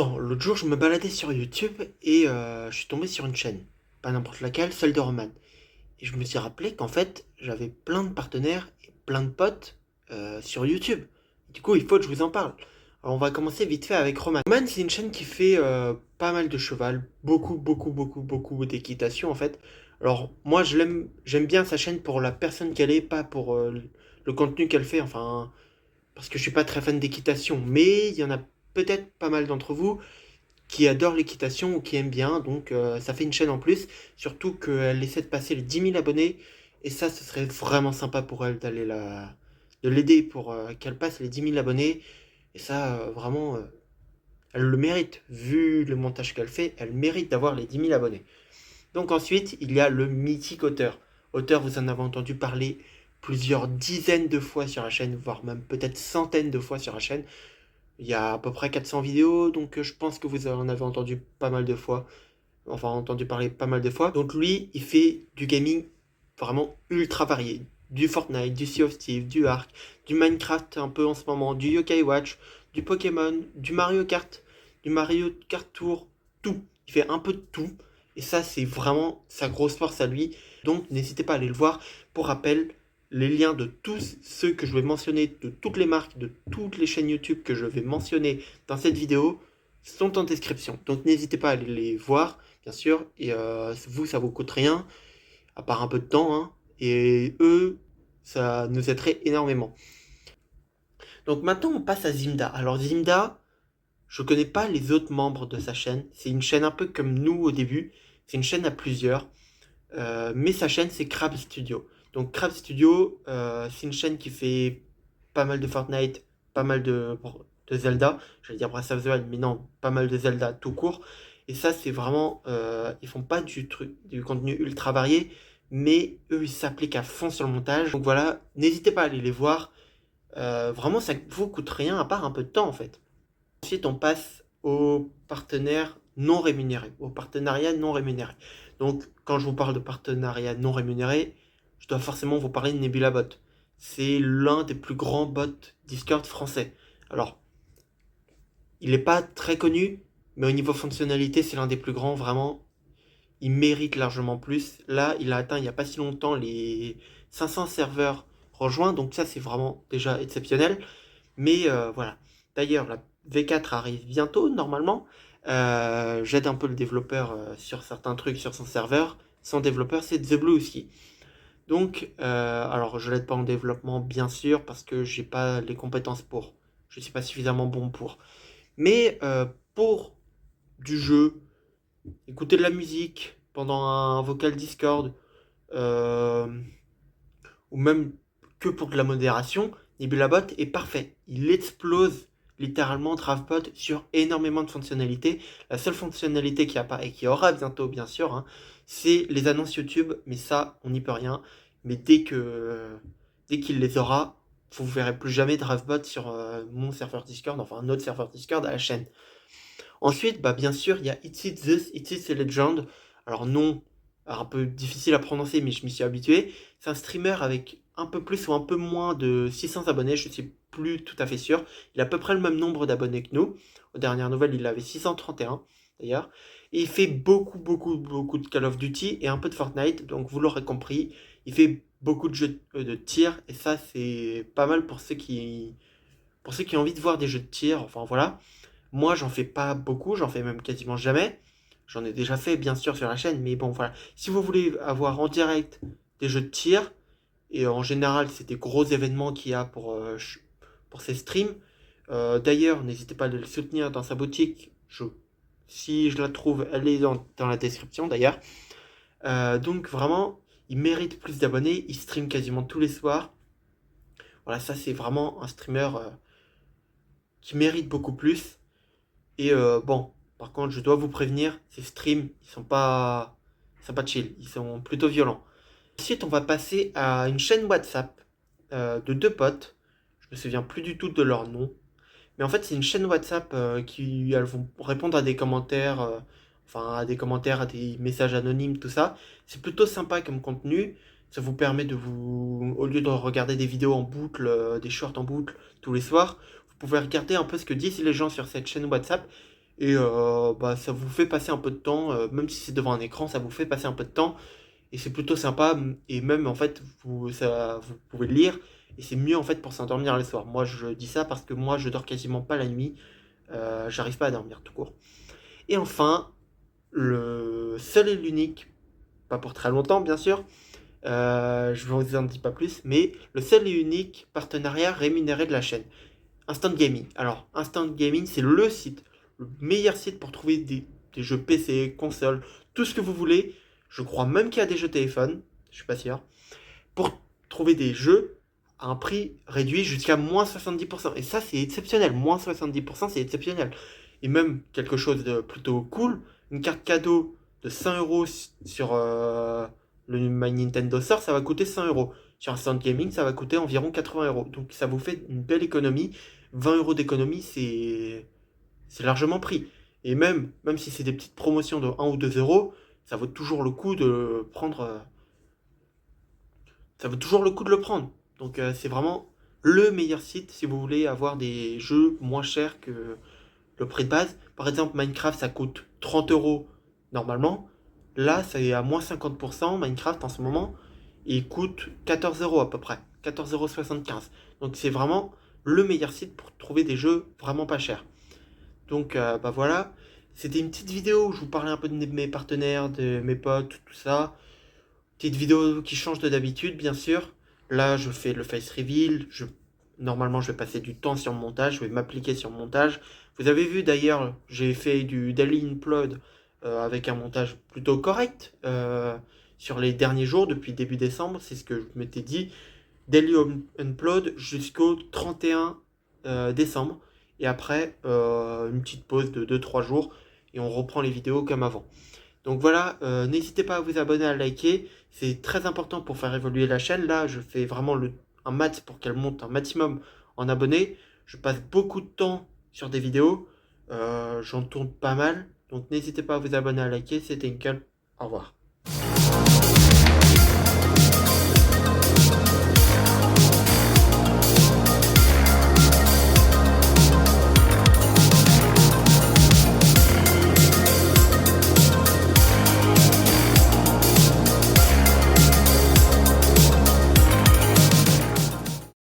Bon, l'autre jour, je me baladais sur YouTube et je suis tombé sur une chaîne. Pas n'importe laquelle, celle de Roman. Et je me suis rappelé qu'en fait, j'avais plein de partenaires et plein de potes sur YouTube. Du coup, il faut que je vous en parle. Alors, on va commencer vite fait avec Roman. Roman, c'est une chaîne qui fait pas mal de cheval, beaucoup d'équitation en fait. Alors, moi, j'aime bien sa chaîne pour la personne qu'elle est, pas pour le contenu qu'elle fait. Enfin, parce que je suis pas très fan d'équitation, mais il y en a peut-être pas mal d'entre vous qui adorent l'équitation ou qui aiment bien, donc ça fait une chaîne en plus, surtout qu'elle essaie de passer les 10 000 abonnés, et ça, ce serait vraiment sympa pour elle de l'aider pour qu'elle passe les 10 000 abonnés, et ça, vraiment, elle le mérite, vu le montage qu'elle fait, elle mérite d'avoir les 10 000 abonnés. Donc ensuite, il y a le mythique auteur. Auteur, vous en avez entendu parler plusieurs dizaines de fois sur la chaîne, voire même peut-être centaines de fois sur la chaîne. Il y a à peu près 400 vidéos, donc je pense que vous en avez entendu pas mal de fois. Enfin, entendu parler pas mal de fois. Donc lui, il fait du gaming vraiment ultra varié. Du Fortnite, du Sea of Thieves, du Ark, du Minecraft un peu en ce moment, du Yokai Watch, du Pokémon, du Mario Kart Tour, tout. Il fait un peu de tout. Et ça, c'est vraiment sa grosse force à lui. Donc n'hésitez pas à aller le voir. Pour rappel, les liens de tous ceux que je vais mentionner, de toutes les marques, de toutes les chaînes YouTube que je vais mentionner dans cette vidéo, sont en description. Donc n'hésitez pas à aller les voir, bien sûr. Et vous, ça vous coûte rien, à part un peu de temps. Hein, et eux, ça nous aiderait énormément. Donc maintenant, on passe à Zimda. Alors Zimda, je connais pas les autres membres de sa chaîne. C'est une chaîne un peu comme nous au début. C'est une chaîne à plusieurs. Mais sa chaîne, c'est Crab Studio. Donc Crab Studio, c'est une chaîne qui fait pas mal de Fortnite, pas mal de Zelda. J'allais dire Breath of the Wild, mais non, pas mal de Zelda tout court. Et ça, c'est vraiment... ils font pas du contenu ultra varié, mais eux, ils s'appliquent à fond sur le montage. Donc voilà, n'hésitez pas à aller les voir. Vraiment, ça vous coûte rien, à part un peu de temps, en fait. Ensuite, on passe aux partenaires non rémunérés, aux partenariats non rémunérés. Donc, quand je vous parle de partenariat non rémunéré, je dois forcément vous parler de NebulaBot. C'est l'un des plus grands bots Discord français. Alors, il n'est pas très connu, mais au niveau fonctionnalité, c'est l'un des plus grands, vraiment. Il mérite largement plus. Là, il a atteint il n'y a pas si longtemps les 500 serveurs rejoints, donc ça, c'est vraiment déjà exceptionnel. Mais voilà. D'ailleurs, la V4 arrive bientôt, normalement. J'aide un peu le développeur sur certains trucs sur son serveur. Son développeur, c'est TheBlueSky. Donc, alors, je l'aide pas en développement, bien sûr, parce que j'ai pas les compétences pour. Je suis pas suffisamment bon pour. Mais pour du jeu, écouter de la musique pendant un vocal Discord, euh, ou même que pour de la modération, NebulaBot est parfait. Il explose littéralement DraftBot sur énormément de fonctionnalités. La seule fonctionnalité qu'il n'y a pas et qui aura bientôt, bien sûr, hein, c'est les annonces YouTube, mais ça, on n'y peut rien. Mais dès qu'il les aura, vous ne verrez plus jamais DraftBot sur mon serveur Discord, enfin un autre serveur Discord à la chaîne. Ensuite, bah, bien sûr, il y a It's It This, It's It Legend. Alors non, un peu difficile à prononcer, mais je m'y suis habitué. C'est un streamer avec un peu plus ou un peu moins de 600 abonnés, je ne suis plus tout à fait sûr. Il a à peu près le même nombre d'abonnés que nous. Aux dernières nouvelles, il avait 631 d'ailleurs. Et il fait beaucoup de Call of Duty et un peu de Fortnite. Donc vous l'aurez compris, il fait beaucoup de jeux de tir. Et ça, c'est pas mal pour ceux qui ont envie de voir des jeux de tir. Enfin voilà. Moi, j'en fais pas beaucoup, j'en fais même quasiment jamais. J'en ai déjà fait, bien sûr, sur la chaîne, mais bon, voilà. Si vous voulez avoir en direct des jeux de tir, et en général, c'est des gros événements qu'il y a pour ces streams. D'ailleurs, n'hésitez pas à le soutenir dans sa boutique. Si je la trouve, elle est dans la description, d'ailleurs. Donc, vraiment, il mérite plus d'abonnés. Il stream quasiment tous les soirs. Voilà, ça, c'est vraiment un streamer qui mérite beaucoup plus. Et bon, par contre, je dois vous prévenir, ces streams, ils sont pas chill, ils sont plutôt violents. Ensuite, on va passer à une chaîne WhatsApp de deux potes. Je me souviens plus du tout de leur nom. Mais en fait, c'est une chaîne WhatsApp qui elles vont répondre à des commentaires, enfin à des commentaires, à des messages anonymes, tout ça. C'est plutôt sympa comme contenu. Ça vous permet de vous, au lieu de regarder des vidéos en boucle, des shorts en boucle tous les soirs, vous pouvez regarder un peu ce que disent les gens sur cette chaîne WhatsApp. Et bah, ça vous fait passer un peu de temps, même si c'est devant un écran, ça vous fait passer un peu de temps. Et c'est plutôt sympa. Et même en fait, vous pouvez le lire. Et c'est mieux en fait pour s'endormir le soir. Moi je dis ça parce que moi je dors quasiment pas la nuit. J'arrive pas à dormir tout court. Et enfin, le seul et l'unique, pas pour très longtemps bien sûr, je vous en dis pas plus, mais le seul et unique partenariat rémunéré de la chaîne. Instant Gaming. Alors, Instant Gaming, c'est le meilleur site pour trouver des jeux PC, console, tout ce que vous voulez. Je crois même qu'il y a des jeux téléphone, je suis pas sûr, pour trouver des jeux à un prix réduit jusqu'à moins 70%. Et ça, c'est exceptionnel. Moins 70%, c'est exceptionnel. Et même quelque chose de plutôt cool, une carte cadeau de 100 euros sur le My Nintendo Store, ça va coûter 100 euros. Sur Instant Gaming, ça va coûter environ 80 euros. Donc ça vous fait une belle économie. 20 euros d'économie, c'est largement pris. Et même si c'est des petites promotions de 1 ou 2 euros, ça vaut toujours le coup de prendre. Ça vaut toujours le coup de le prendre. Donc c'est vraiment le meilleur site si vous voulez avoir des jeux moins chers que le prix de base. Par exemple, Minecraft, ça coûte 30 euros normalement. Là, c'est à moins 50%. Minecraft en ce moment, il coûte 14 euros à peu près. 14,75 €. Donc c'est vraiment le meilleur site pour trouver des jeux vraiment pas chers. Donc bah voilà, c'était une petite vidéo où je vous parlais un peu de mes partenaires, de mes potes, tout ça. Petite vidéo qui change de d'habitude, bien sûr. Là, je fais le face reveal. Normalement, je vais passer du temps sur le montage. Je vais m'appliquer sur le montage. Vous avez vu d'ailleurs, j'ai fait du Daily Upload avec un montage plutôt correct sur les derniers jours depuis début décembre. C'est ce que je m'étais dit. Daily Upload jusqu'au 31 décembre. Et après, une petite pause de 2-3 jours. Et on reprend les vidéos comme avant. Donc voilà, n'hésitez pas à vous abonner, à liker. C'est très important pour faire évoluer la chaîne. Là, je fais vraiment un max pour qu'elle monte un maximum en abonnés. Je passe beaucoup de temps sur des vidéos. J'en tourne pas mal. Donc n'hésitez pas à vous abonner, à liker. C'était Nickel. Au revoir.